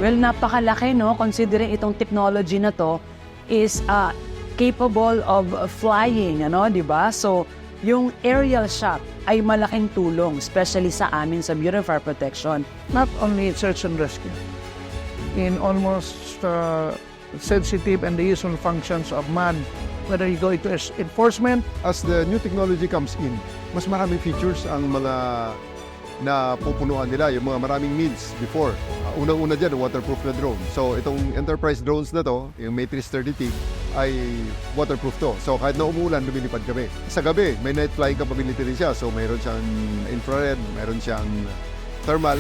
Well, napakalaki, no? Considering itong technology na to is capable of flying, ano, di ba? So, yung aerial shot ay malaking tulong, especially sa amin sa Bureau of Fire Protection. Not only search and rescue, in almost sensitive and the usual functions of man, whether you go into enforcement. As the new technology comes in, mas maraming features ang mga na pupunuan nila, yung mga maraming needs before. Unang-una dyan, waterproof na drone. So itong enterprise drones na to, yung Matrix 30T, ay waterproof to. So kahit na umulan, lumilipad kami. Sa gabi, may night flying capability rin siya. So mayroon siyang infrared, mayroon siyang thermal.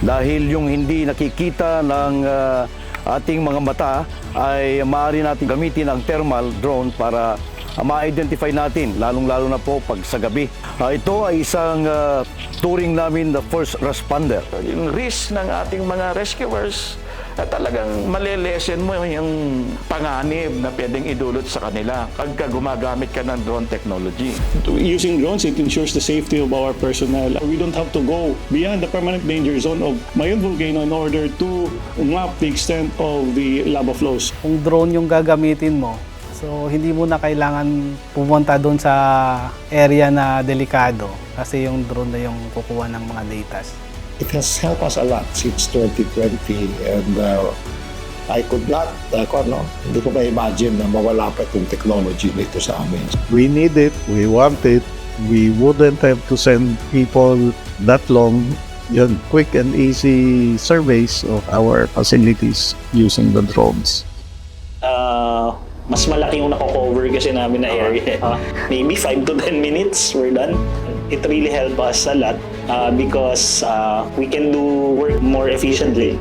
Dahil yung hindi nakikita ng ating mga mata ay maaari natin gamitin ang thermal drone para ma-identify natin, lalong-lalo na po pag sa gabi. Ito ay isang turing namin the first responder. Yung risk ng ating mga rescuers, talagang malilesen mo yung panganib na pwedeng idulot sa kanila pagka gumagamit ka ng drone technology. Using drones, it ensures the safety of our personnel. We don't have to go beyond the permanent danger zone of Mayon Volcano in order to map the extent of the lava flows. Kung drone yung gagamitin mo, so hindi mo na kailangan pumunta doon sa area na delikado kasi yung drone na yung kukuha ng mga data. It has helped us a lot since 2020 and I could not, hindi ko ma-imagine na mawala pa itong technology nito sa amin. We need it, we want it, we wouldn't have to send people that long. Yun, quick and easy surveys of our facilities using the drones. Mas malaki yung nako-cover kasi namin na area. Maybe 5 to 10 minutes, we're done. It really helped us a lot because we can do work more efficiently.